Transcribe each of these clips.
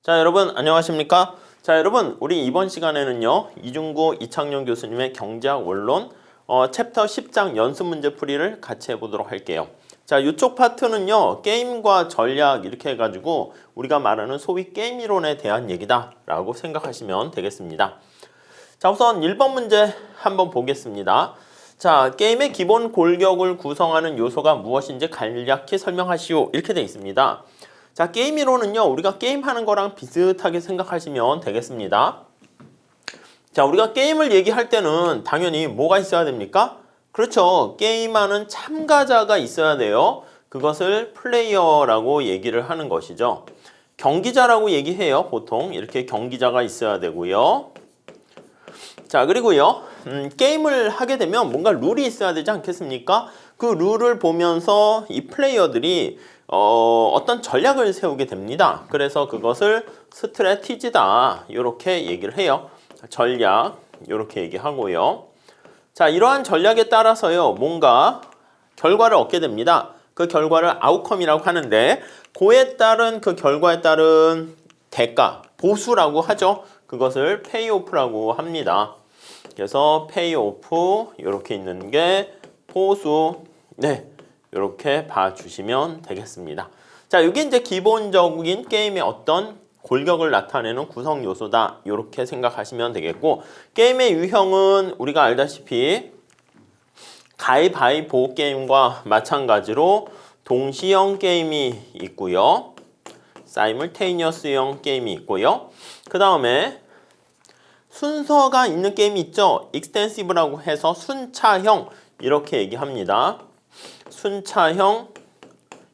자, 여러분 안녕하십니까? 자, 여러분 우리 이번 시간에는요 이중구 이창용 교수님의 경제학 원론 챕터 10장 연습 문제 풀이를 같이 해보도록 할게요. 자, 이쪽 파트는요 게임과 전략 이렇게 해가지고 우리가 말하는 소위 게임 이론에 대한 얘기다 라고 생각하시면 되겠습니다. 자, 우선 1번 문제 한번 보겠습니다. 자, 게임의 기본 골격을 구성하는 요소가 무엇인지 간략히 설명하시오 이렇게 되어 있습니다. 자, 게임 이론은요 우리가 게임하는 거랑 비슷하게 생각하시면 되겠습니다. 자, 우리가 게임을 얘기할 때는 당연히 뭐가 있어야 됩니까? 그렇죠, 게임하는 참가자가 있어야 돼요. 그것을 플레이어라고 얘기를 하는 것이죠. 경기자라고 얘기해요. 보통 이렇게 경기자가 있어야 되고요. 자, 그리고요 게임을 하게 되면 뭔가 룰이 있어야 되지 않겠습니까? 그 룰을 보면서 이 플레이어들이 어떤 전략을 세우게 됩니다. 그래서 그것을 스트래티지다 이렇게 얘기를 해요. 전략 이렇게 얘기하고요. 자, 이러한 전략에 따라서요 뭔가 결과를 얻게 됩니다. 그 결과를 아웃컴이라고 하는데 그에 따른 그 결과에 따른 대가, 보수라고 하죠. 그것을 페이오프라고 합니다. 그래서 페이오프 이렇게 있는 게 보수, 네, 이렇게 봐주시면 되겠습니다. 자, 이게 이제 기본적인 게임의 어떤 골격을 나타내는 구성 요소다 이렇게 생각하시면 되겠고, 게임의 유형은 우리가 알다시피 가위바위보 게임과 마찬가지로 동시형 게임이 있고요, 사이멀테이니어스형 게임이 있고요, 그 다음에 순서가 있는 게임이 있죠. 익스텐시브라고 해서 순차형 이렇게 얘기합니다. 순차형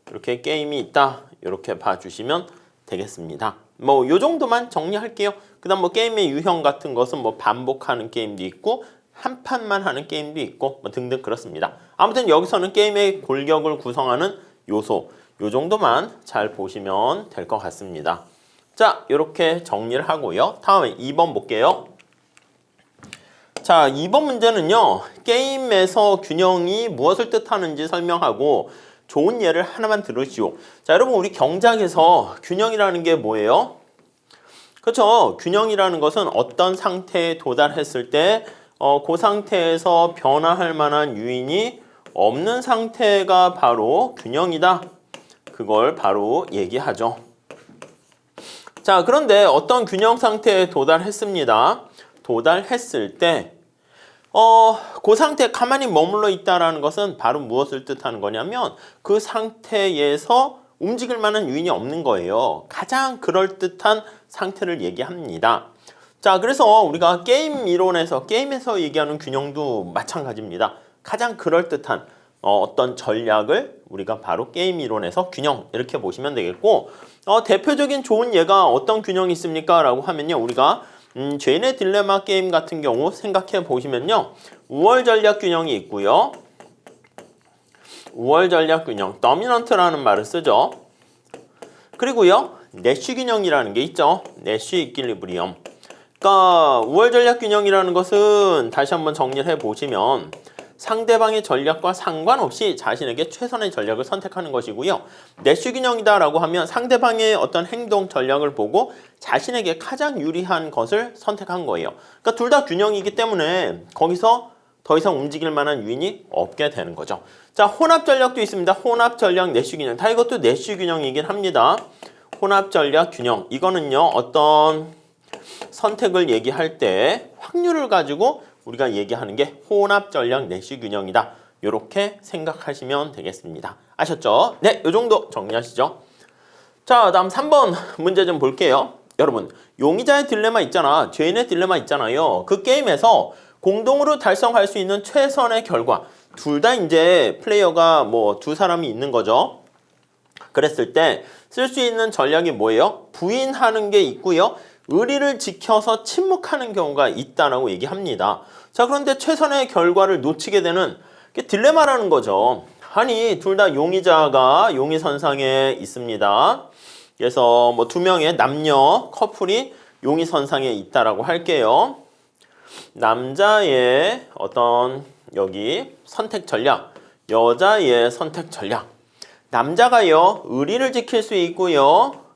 이렇게 게임이 있다 이렇게 봐주시면 되겠습니다. 뭐 요 정도만 정리할게요. 그 다음 뭐 게임의 유형 같은 것은 뭐 반복하는 게임도 있고 한 판만 하는 게임도 있고 뭐 등등 그렇습니다. 아무튼 여기서는 게임의 골격을 구성하는 요소 요 정도만 잘 보시면 될 것 같습니다. 자, 이렇게 정리를 하고요. 다음에 2번 볼게요. 자, 2번 문제는요 게임에서 균형이 무엇을 뜻하는지 설명하고 좋은 예를 하나만 들으시오. 자, 여러분 우리 경제학에서 균형이라는 게 뭐예요? 그렇죠, 균형이라는 것은 어떤 상태에 도달했을 때 그 상태에서 변화할 만한 요인이 없는 상태가 바로 균형이다. 그걸 바로 얘기하죠. 자, 그런데 어떤 균형 상태에 도달했습니다. 도달했을 때 그 상태에 가만히 머물러 있다라는 것은 바로 무엇을 뜻하는 거냐면 그 상태에서 움직일 만한 요인이 없는 거예요. 가장 그럴듯한 상태를 얘기합니다. 자, 그래서 우리가 게임 이론에서 게임에서 얘기하는 균형도 마찬가지입니다. 가장 그럴듯한 어떤 전략을 우리가 바로 게임 이론에서 균형 이렇게 보시면 되겠고, 대표적인 좋은 예가 어떤 균형이 있습니까? 라고 하면요 우리가 죄인의 딜레마 게임 같은 경우 생각해 보시면요 우월 전략 균형이 있고요, 우월 전략 균형, 더미넌트라는 말을 쓰죠. 그리고요 내쉬 균형이라는 게 있죠. 내쉬 이퀄리브리엄. 그러니까 우월 전략 균형이라는 것은 다시 한번 정리를 해 보시면 상대방의 전략과 상관없이 자신에게 최선의 전략을 선택하는 것이고요. 내쉬 균형이다 라고 하면 상대방의 어떤 행동 전략을 보고 자신에게 가장 유리한 것을 선택한 거예요. 그러니까 둘 다 균형이기 때문에 거기서 더 이상 움직일 만한 요인이 없게 되는 거죠. 자, 혼합 전략도 있습니다. 혼합 전략, 내쉬 균형. 다 이것도 내쉬 균형이긴 합니다. 혼합 전략 균형. 이거는요 어떤 선택을 얘기할 때 확률을 가지고 우리가 얘기하는 게 혼합 전략 내쉬 균형이다. 이렇게 생각하시면 되겠습니다. 아셨죠? 네, 이 정도 정리하시죠. 자, 다음 3번 문제 좀 볼게요. 여러분, 용의자의 딜레마 있잖아. 죄인의 딜레마 있잖아요. 그 게임에서 공동으로 달성할 수 있는 최선의 결과. 둘 다 이제 플레이어가 뭐 두 사람이 있는 거죠. 그랬을 때 쓸 수 있는 전략이 뭐예요? 부인하는 게 있고요, 의리를 지켜서 침묵하는 경우가 있다라고 얘기합니다. 자, 그런데 최선의 결과를 놓치게 되는 게 딜레마라는 거죠. 아니, 둘 다 용의자가 용의선상에 있습니다. 그래서 뭐 두 명의 남녀 커플이 용의선상에 있다라고 할게요. 남자의 어떤 여기 선택 전략, 여자의 선택 전략. 남자가요 의리를 지킬 수 있고요,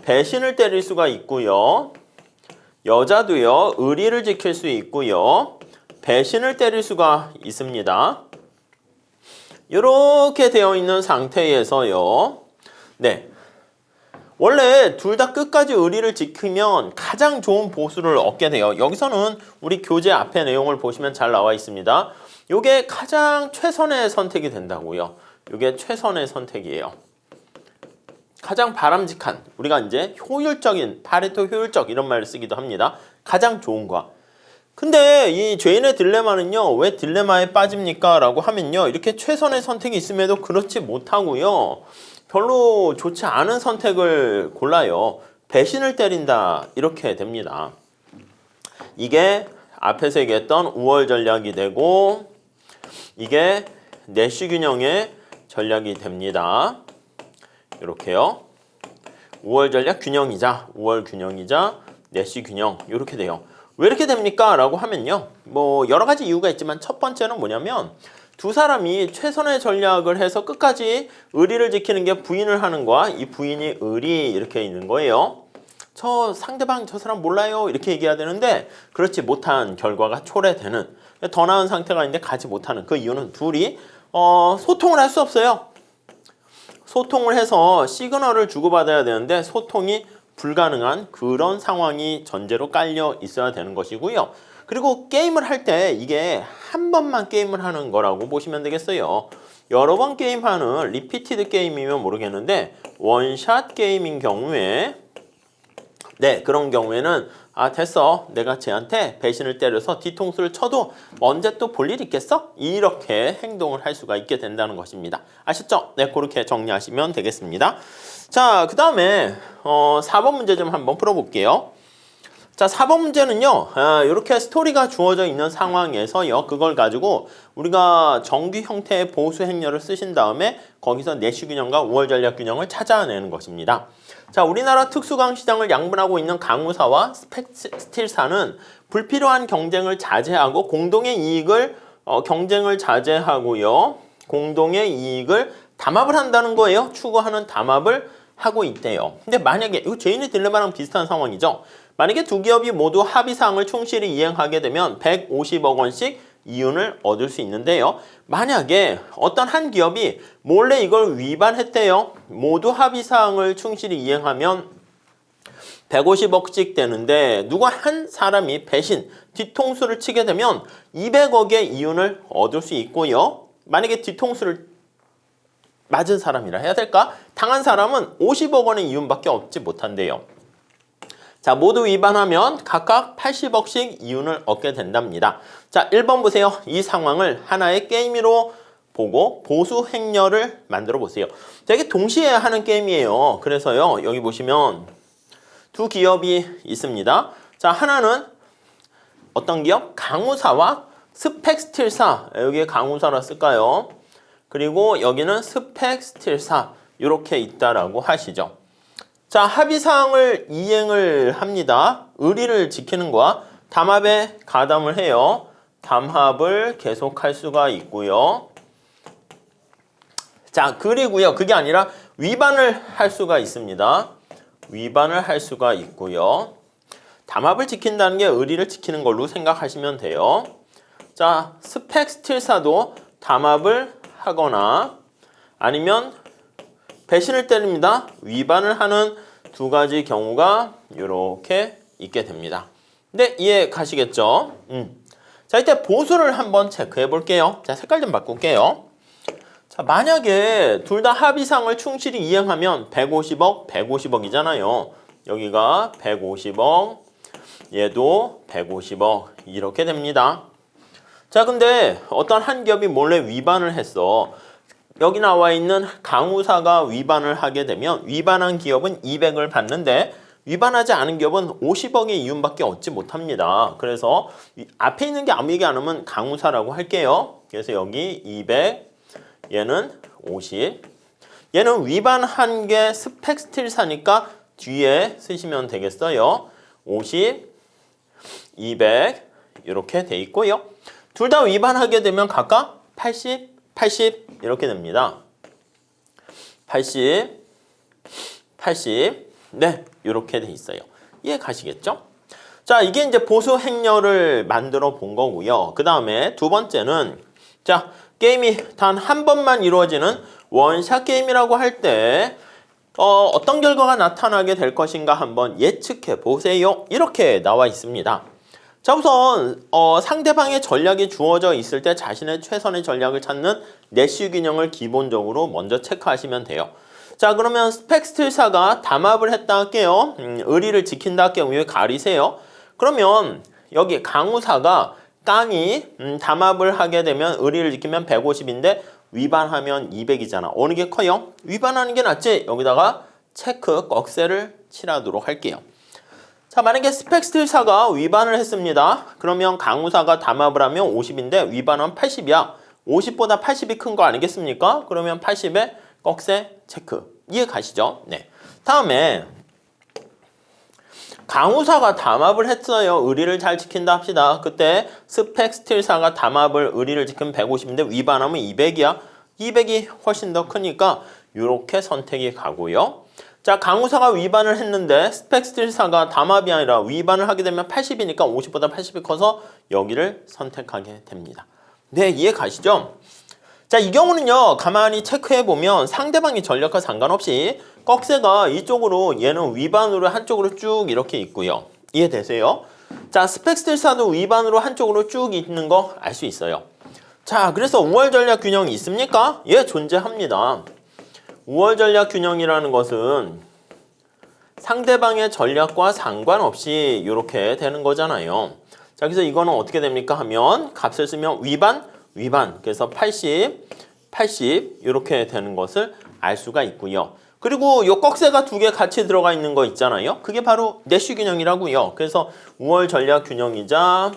배신을 때릴 수가 있고요. 여자도요. 의리를 지킬 수 있고요. 배신을 때릴 수가 있습니다. 이렇게 되어 있는 상태에서요. 네. 원래 둘 다 끝까지 의리를 지키면 가장 좋은 보수를 얻게 돼요. 여기서는 우리 교재 앞에 내용을 보시면 잘 나와 있습니다. 이게 가장 최선의 선택이 된다고요. 이게 최선의 선택이에요. 가장 바람직한, 우리가 이제 효율적인, 파레토 효율적 이런 말을 쓰기도 합니다. 가장 좋은 거. 근데 이 죄인의 딜레마는요, 왜 딜레마에 빠집니까? 라고 하면요, 이렇게 최선의 선택이 있음에도 그렇지 못하고요, 별로 좋지 않은 선택을 골라요. 배신을 때린다, 이렇게 됩니다. 이게 앞에서 얘기했던 우월 전략이 되고, 이게 내시 균형의 전략이 됩니다. 이렇게요. 우월 전략 균형이자 우월 균형이자 내시 균형 이렇게 돼요. 왜 이렇게 됩니까? 라고 하면요. 뭐 여러 가지 이유가 있지만 첫 번째는 뭐냐면 두 사람이 최선의 전략을 해서 끝까지 의리를 지키는 게 부인을 하는 거야. 이 부인이 의리 이렇게 있는 거예요. 저 상대방 저 사람 몰라요 이렇게 얘기해야 되는데 그렇지 못한 결과가 초래되는, 더 나은 상태가 있는데 가지 못하는 그 이유는 둘이 소통을 할 수 없어요. 소통을 해서 시그널을 주고받아야 되는데 소통이 불가능한 그런 상황이 전제로 깔려 있어야 되는 것이고요. 그리고 게임을 할 때 이게 한 번만 게임을 하는 거라고 보시면 되겠어요. 여러 번 게임하는 리피티드 게임이면 모르겠는데 원샷 게임인 경우에 네, 그런 경우에는 아 됐어, 내가 쟤한테 배신을 때려서 뒤통수를 쳐도 언제 또 볼 일 있겠어? 이렇게 행동을 할 수가 있게 된다는 것입니다. 아셨죠? 네, 그렇게 정리하시면 되겠습니다. 자, 그 다음에 4번 문제 좀 한번 풀어볼게요. 자, 4번 문제는요, 이렇게 스토리가 주어져 있는 상황에서요, 그걸 가지고 우리가 정규 형태의 보수 행렬을 쓰신 다음에 거기서 내시 균형과 우월 전략 균형을 찾아내는 것입니다. 자, 우리나라 특수강 시장을 양분하고 있는 강우사와 스틸사는 불필요한 경쟁을 자제하고 공동의 이익을 경쟁을 자제하고요, 공동의 이익을 담합을 한다는 거예요. 추구하는 담합을 하고 있대요. 근데 만약에 이거 죄인의 딜레마랑 비슷한 상황이죠. 만약에 두 기업이 모두 합의사항을 충실히 이행하게 되면 150억 원씩 이윤을 얻을 수 있는데요. 만약에 어떤 한 기업이 몰래 이걸 위반했대요. 모두 합의사항을 충실히 이행하면 150억씩 되는데 누가 한 사람이 배신, 뒤통수를 치게 되면 200억의 이윤을 얻을 수 있고요. 만약에 뒤통수를 맞은 사람이라 해야 될까? 당한 사람은 50억 원의 이윤밖에 얻지 못한대요. 자, 모두 위반하면 각각 80억씩 이윤을 얻게 된답니다. 자, 1번 보세요. 이 상황을 하나의 게임으로 보고 보수 행렬을 만들어 보세요. 자, 이게 동시에 하는 게임이에요. 그래서요, 여기 보시면 두 기업이 있습니다. 자, 하나는 어떤 기업? 강우사와 스펙스틸사. 여기에 강우사라 쓸까요? 그리고 여기는 스펙스틸사. 이렇게 있다라고 하시죠. 자, 합의사항을 이행을 합니다. 의리를 지키는 거와 담합에 가담을 해요. 담합을 계속할 수가 있고요. 자, 그리고요, 그게 아니라 위반을 할 수가 있습니다. 위반을 할 수가 있고요. 담합을 지킨다는 게 의리를 지키는 걸로 생각하시면 돼요. 자, 스펙스틸사도 담합을 하거나 아니면 배신을 때립니다. 위반을 하는 두 가지 경우가 이렇게 있게 됩니다. 네, 이해 가시겠죠? 자, 이때 보수를 한번 체크해 볼게요. 자, 색깔 좀 바꿀게요. 자, 만약에 둘 다 합의사항을 충실히 이행하면 150억, 150억이잖아요. 여기가 150억, 얘도 150억 이렇게 됩니다. 자, 근데 어떤 한 기업이 몰래 위반을 했어. 여기 나와 있는 강우사가 위반을 하게 되면 위반한 기업은 200을 받는데 위반하지 않은 기업은 50억의 이윤밖에 얻지 못합니다. 그래서 앞에 있는 게 아무 얘기 안 하면 강우사라고 할게요. 그래서 여기 200, 얘는 50. 얘는 위반한 게 스펙스틸사니까 뒤에 쓰시면 되겠어요. 50, 200 이렇게 돼 있고요. 둘 다 위반하게 되면 각각 80, 80 이렇게 됩니다. 80, 80. 네, 이렇게 돼 있어요. 이해 가시겠죠? 자, 이게 이제 보수 행렬을 만들어 본 거고요. 그 다음에 두 번째는 자, 게임이 단 한 번만 이루어지는 원샷 게임이라고 할 때 어떤 결과가 나타나게 될 것인가 한번 예측해 보세요. 이렇게 나와 있습니다. 자, 우선 상대방의 전략이 주어져 있을 때 자신의 최선의 전략을 찾는 내쉬 균형을 기본적으로 먼저 체크하시면 돼요. 자, 그러면 스펙스틸사가 담합을 했다 할게요. 의리를 지킨다 할게요. 왜 가리세요? 그러면 여기 강우사가 깡이 담합을 하게 되면 의리를 지키면 150인데 위반하면 200이잖아. 어느 게 커요? 위반하는 게 낫지? 여기다가 체크 꺽쇠를 칠하도록 할게요. 자, 만약에 스펙스틸사가 위반을 했습니다. 그러면 강우사가 담합을 하면 50인데 위반하면 80이야. 50보다 80이 큰 거 아니겠습니까? 그러면 80에 꺽쇠 체크. 이해 가시죠? 네. 다음에 강우사가 담합을 했어요. 의리를 잘 지킨다 합시다. 그때 스펙스틸사가 담합을 의리를 지키면 150인데 위반하면 200이야. 200이 훨씬 더 크니까 이렇게 선택이 가고요. 자, 강우사가 위반을 했는데 스펙스틸사가 담합이 아니라 위반을 하게 되면 80이니까 50보다 80이 커서 여기를 선택하게 됩니다. 네, 이해 가시죠? 자, 이 경우는요, 가만히 체크해보면 상대방의 전략과 상관없이 꺽쇠가 이쪽으로 얘는 위반으로 한쪽으로 쭉 이렇게 있고요. 이해되세요? 자, 스펙스틸사도 위반으로 한쪽으로 쭉 있는 거 알 수 있어요. 자, 그래서 우월 전략 균형이 있습니까? 예, 존재합니다. 우월 전략 균형이라는 것은 상대방의 전략과 상관없이 이렇게 되는 거잖아요. 자, 그래서 이거는 어떻게 됩니까 하면 값을 쓰면 위반. 그래서 80 이렇게 되는 것을 알 수가 있고요. 그리고 요 꺽쇠가 두 개 같이 들어가 있는 거 있잖아요. 그게 바로 내쉬 균형이라고요. 그래서 우월 전략 균형이자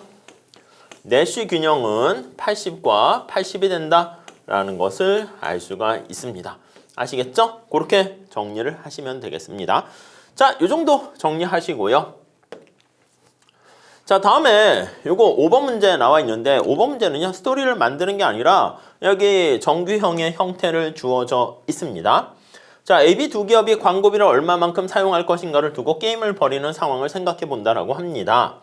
내쉬 균형은 80과 80이 된다라는 것을 알 수가 있습니다. 아시겠죠? 그렇게 정리를 하시면 되겠습니다. 자, 요 정도 정리하시고요. 자, 다음에 요거 5번 문제 나와 있는데 5번 문제는요, 스토리를 만드는 게 아니라 여기 정규형의 형태를 주어져 있습니다. 자, AB 두 기업이 광고비를 얼마만큼 사용할 것인가를 두고 게임을 벌이는 상황을 생각해 본다라고 합니다.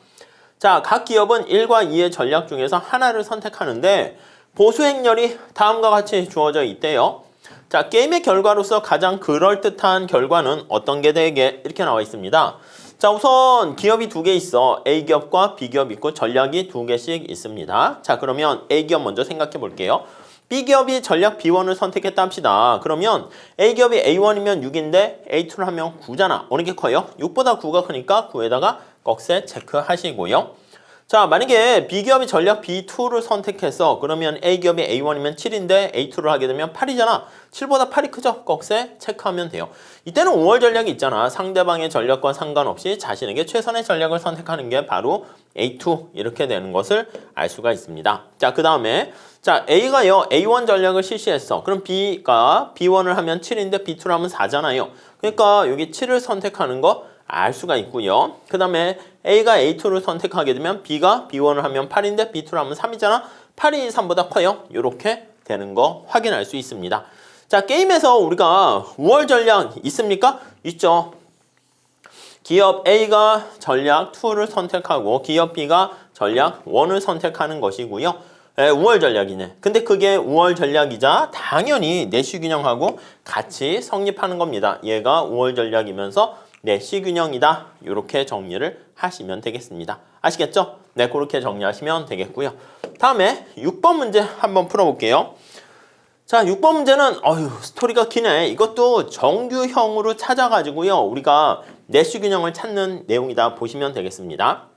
자, 각 기업은 1과 2의 전략 중에서 하나를 선택하는데 보수 행렬이 다음과 같이 주어져 있대요. 자, 게임의 결과로서 가장 그럴듯한 결과는 어떤 게 되게 이렇게 나와 있습니다. 자, 우선 기업이 두 개 있어. A기업과 B기업이 있고 전략이 두 개씩 있습니다. 자, 그러면 A기업 먼저 생각해 볼게요. B기업이 전략 B1을 선택했다 합시다. 그러면 A기업이 A1이면 6인데 A2를 하면 9잖아. 어느 게 커요? 6보다 9가 크니까 9에다가 꺽쇠 체크하시고요. 자, 만약에 B기업이 전략 B2를 선택해서 그러면 A기업이 A1이면 7인데 A2를 하게 되면 8이잖아. 7보다 8이 크죠? 꺽쇠 체크하면 돼요. 이때는 5월 전략이 있잖아. 상대방의 전략과 상관없이 자신에게 최선의 전략을 선택하는 게 바로 A2 이렇게 되는 것을 알 수가 있습니다. 자, 그 다음에 자, A가요, A1 전략을 실시했어. 그럼 B가 B1을 하면 7인데 B2를 하면 4잖아요. 그러니까 여기 7을 선택하는 거 알 수가 있고요. 그 다음에 A가 A2를 선택하게 되면 B가 B1을 하면 8인데 B2를 하면 3이잖아. 8이 3보다 커요. 이렇게 되는 거 확인할 수 있습니다. 자, 게임에서 우리가 우월 전략 있습니까? 있죠. 기업 A가 전략 2를 선택하고 기업 B가 전략 1을 선택하는 것이고요. 우월 전략이네. 근데 그게 우월 전략이자 당연히 내쉬 균형하고 같이 성립하는 겁니다. 얘가 우월 전략이면서 내쉬 균형이다. 이렇게 정리를 하시면 되겠습니다. 아시겠죠? 네, 그렇게 정리하시면 되겠고요. 다음에 6번 문제 한번 풀어볼게요. 자, 6번 문제는 스토리가 기네. 이것도 정규형으로 찾아가지고요. 우리가 내쉬 균형을 찾는 내용이다 보시면 되겠습니다.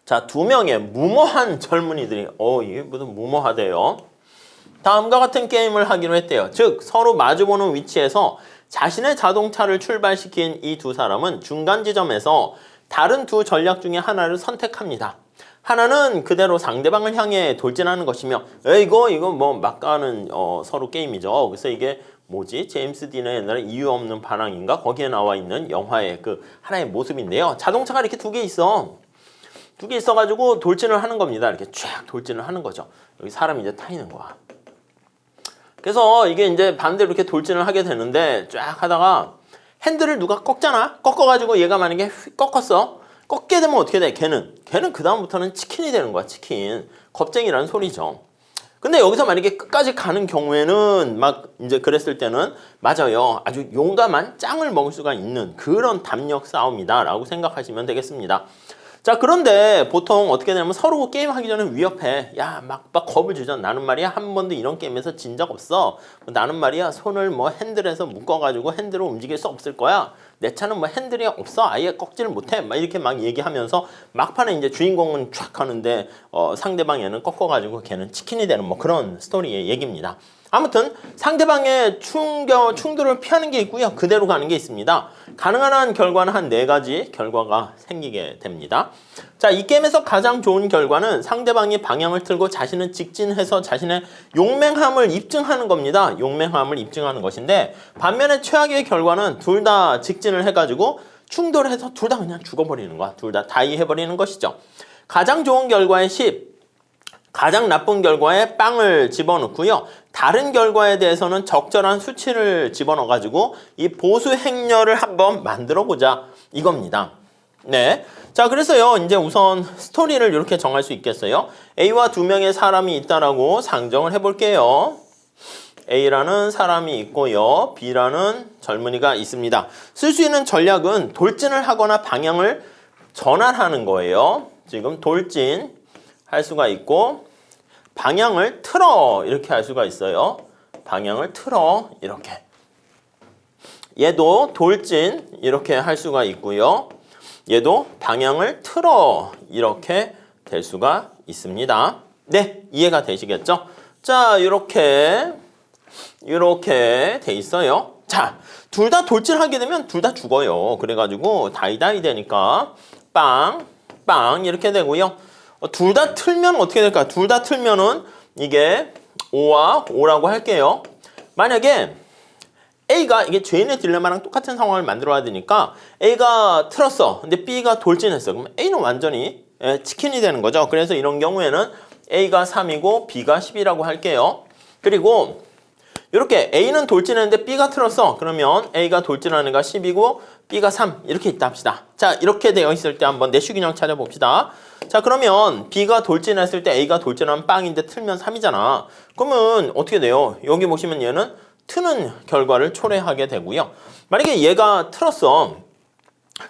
자, 두 명의 무모한 젊은이들이 이게 무슨 무모하대요. 다음과 같은 게임을 하기로 했대요. 즉 서로 마주보는 위치에서 자신의 자동차를 출발시킨 이 두 사람은 중간 지점에서 다른 두 전략 중에 하나를 선택합니다. 하나는 그대로 상대방을 향해 돌진하는 것이며 이거 뭐 막가는 서로 게임이죠. 그래서 이게 뭐지? 제임스 딘의 옛날에 이유 없는 반항인가? 거기에 나와 있는 영화의 그 하나의 모습인데요. 자동차가 이렇게 두 개 있어. 두 개 있어가지고 돌진을 하는 겁니다. 이렇게 쫙 돌진을 하는 거죠. 여기 사람이 이제 타 있는 거야. 그래서 이게 이제 반대로 이렇게 돌진을 하게 되는데 쫙 하다가 핸들을 누가 꺾잖아. 꺾어가지고 얘가 만약에 꺾었어. 꺾게 되면 어떻게 돼? 걔는 그 다음부터는 치킨이 되는 거야. 치킨. 겁쟁이라는 소리죠. 근데 여기서 만약에 끝까지 가는 경우에는 막 이제 그랬을 때는 맞아요. 아주 용감한 짱을 먹을 수가 있는 그런 담력 싸움이다 라고 생각하시면 되겠습니다. 자, 그런데 보통 어떻게 되냐면 서로 게임하기 전에 위협해. 야, 막 겁을 주잖아. 나는 말이야 한 번도 이런 게임에서 진 적 없어. 나는 말이야 손을 뭐 핸들에서 묶어가지고 핸들을 움직일 수 없을 거야. 내 차는 뭐 핸들이 없어. 아예 꺾지를 못해. 막 이렇게 막 얘기하면서 막판에 이제 주인공은 쫙 하는데 상대방 얘는 꺾어가지고 걔는 치킨이 되는 뭐 그런 스토리의 얘기입니다. 아무튼 상대방의 충돌을 피하는 게 있고요. 그대로 가는 게 있습니다. 가능한 한 결과는 한 4가지 결과가 생기게 됩니다. 자, 이 게임에서 가장 좋은 결과는 상대방이 방향을 틀고 자신은 직진해서 자신의 용맹함을 입증하는 겁니다. 용맹함을 입증하는 것인데 반면에 최악의 결과는 둘 다 직진을 해가지고 충돌해서 둘 다 그냥 죽어버리는 거야. 둘 다 다이 해버리는 것이죠. 가장 좋은 결과의 10, 가장 나쁜 결과에 빵을 집어넣고요. 다른 결과에 대해서는 적절한 수치를 집어넣어가지고 이 보수 행렬을 한번 만들어보자 이겁니다. 네. 자, 그래서요, 이제 우선 스토리를 이렇게 정할 수 있겠어요. A와 2명의 사람이 있다라고 상정을 해볼게요. A라는 사람이 있고요. B라는 젊은이가 있습니다. 쓸 수 있는 전략은 돌진을 하거나 방향을 전환하는 거예요. 지금 돌진 할 수가 있고 방향을 틀어 이렇게 할 수가 있어요. 방향을 틀어 이렇게. 얘도 돌진 이렇게 할 수가 있고요. 얘도 방향을 틀어 이렇게 될 수가 있습니다. 네, 이해가 되시겠죠? 자, 이렇게 돼 있어요. 자, 둘 다 돌진하게 되면 둘 다 죽어요. 그래가지고 다이다이 되니까 빵 이렇게 되고요. 둘 다 틀면 어떻게 될까? 둘 다 틀면은 이게 5와 5라고 할게요. 만약에 A가 이게 죄인의 딜레마랑 똑같은 상황을 만들어야 되니까 A가 틀었어. 근데 B가 돌진했어. 그럼 A는 완전히 치킨이 되는 거죠. 그래서 이런 경우에는 A가 3이고 B가 10이라고 할게요. 그리고 이렇게 A는 돌진했는데 B가 틀었어. 그러면 A가 돌진하는 애가 10이고 B가 3 이렇게 있다 합시다. 자, 이렇게 되어 있을 때 한번 내슈균형 찾아봅시다. 자, 그러면 B가 돌진했을 때 A가 돌진하면 빵인데 틀면 3이잖아. 그러면 어떻게 돼요? 여기 보시면 얘는 트는 결과를 초래하게 되고요. 만약에 얘가 틀었어.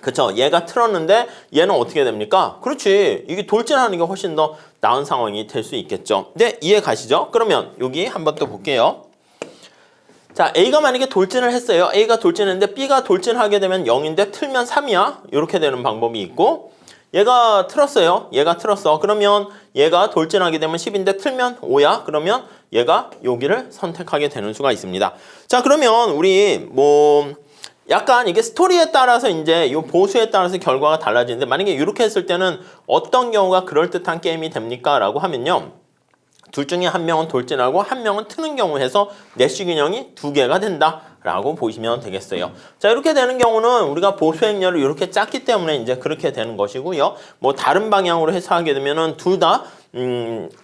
그쵸? 얘가 틀었는데 얘는 어떻게 됩니까? 그렇지. 이게 돌진하는 게 훨씬 더 나은 상황이 될 수 있겠죠. 네, 이해 가시죠? 그러면 여기 한번 또 볼게요. 자, A가 만약에 돌진을 했어요. A가 돌진했는데 B가 돌진하게 되면 0인데 틀면 3이야. 이렇게 되는 방법이 있고 얘가 틀었어요. 얘가 틀었어. 그러면 얘가 돌진하게 되면 10인데 틀면 5야. 그러면 얘가 여기를 선택하게 되는 수가 있습니다. 자, 그러면 우리 약간 이게 스토리에 따라서 이제 이 보수에 따라서 결과가 달라지는데 만약에 이렇게 했을 때는 어떤 경우가 그럴듯한 게임이 됩니까? 라고 하면요. 둘 중에 한 명은 돌진하고 한 명은 트는 경우 해서 내시 균형이 2개가 된다 라고 보시면 되겠어요. 자, 이렇게 되는 경우는 우리가 보수 행렬을 이렇게 짰기 때문에 이제 그렇게 되는 것이고요. 다른 방향으로 해서 하게 되면은 둘 다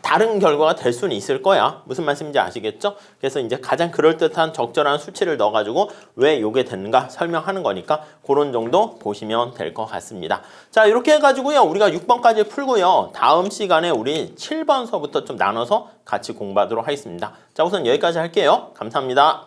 다른 결과가 될 수는 있을 거야. 무슨 말씀인지 아시겠죠? 그래서 이제 가장 그럴듯한 적절한 수치를 넣어가지고 왜 요게 됐는가 설명하는 거니까 그런 정도 보시면 될 것 같습니다. 자, 이렇게 해가지고요. 우리가 6번까지 풀고요. 다음 시간에 우리 7번서부터 좀 나눠서 같이 공부하도록 하겠습니다. 자, 우선 여기까지 할게요. 감사합니다.